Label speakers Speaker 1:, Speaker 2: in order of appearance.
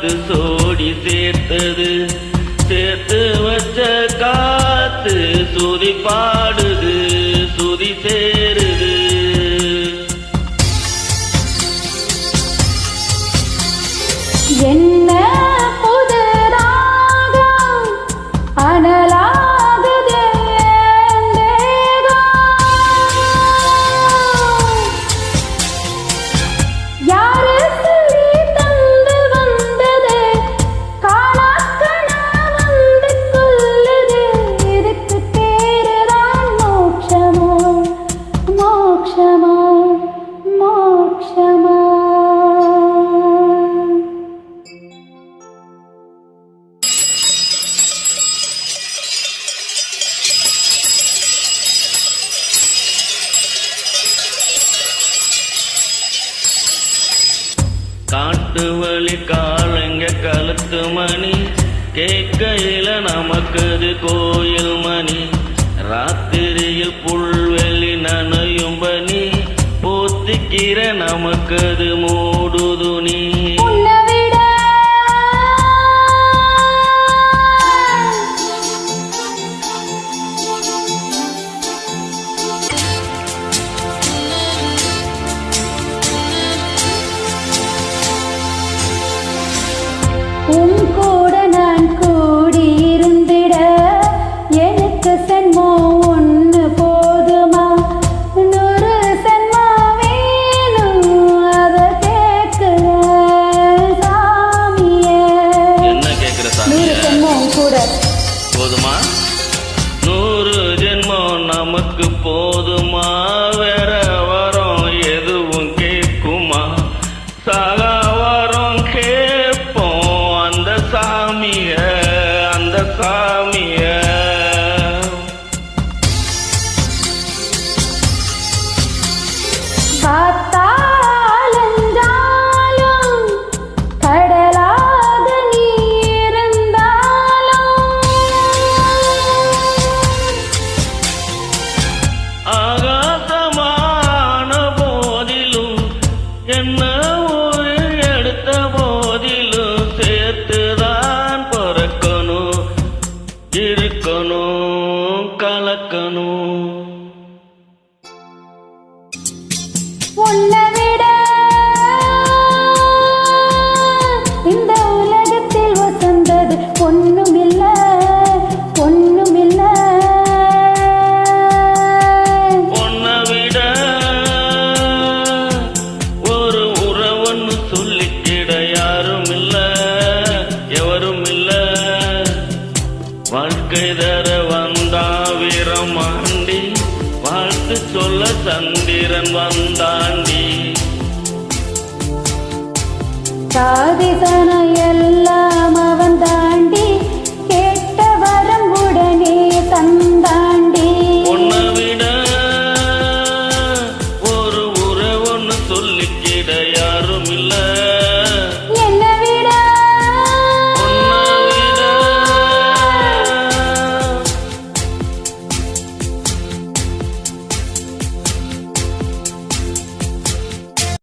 Speaker 1: பார்த்து சோடி சேர்த்தது. சேர்த்து வச்ச காத்து சுதி பாடுது, சுதி சேருது.
Speaker 2: என்ன புது ராகம் அனலாகுது யாரு சொல்லி தந்து வந்தது காணாக்கணா வந்து கொள்ளுது. இதுக்கு பேருதான் மோட்சமோ மோட்சமோ மோட்சமோ.
Speaker 1: காட்டு வழி காலங்க கழுத்து மணி கேட்கையில நமக்குது கோயில் மணி. ராத்திரியில் புல்வெளி நனையும் பனி போத்திக்கிற நமக்குது மூடுதுணி.
Speaker 2: உன் கூட நான் கூடி இருந்திட எனக்கு சென்மோ ஒன்று போதுமா? 100 சென்மா வேணும் அத கேட்கிற சாமியே.
Speaker 1: என்ன கேட்கிற சாமி?
Speaker 2: 100 சென்மம் கூட
Speaker 1: போதுமா? 100 ஜென்மம் நமக்கு போதுமா? வேற வரம் எதுவும் கேட்குமா? சாகா வரம் கேட்போம் அந்த சாமிய, அந்த சாமிய.
Speaker 2: காத்தாலஞ்சாலும் கடலாக நீ இருந்தாலும்
Speaker 1: ஆகாசமான போதிலும் என்ன உயிர் எடுத்த போதிலும் சேர்த்துதான் பிறக்கணும், இருக்கணும், கலக்கணும்.
Speaker 2: உன்னை விட இந்த உலகத்தில் வசந்தது ஒண்ணுமில்ல ஒண்ணுமில்ல.
Speaker 1: உன்னை விட ஒரு உறவுன்னு சொல்லிக்கிட யாரும் இல்ல, எவரும் இல்ல. வாழ்க்கை தர வந்தா வீரமாண்டி, வாழ்த்து சொல்ல சந்திரன் வந்தாண்டி.
Speaker 2: சாதிசன எல்லாம்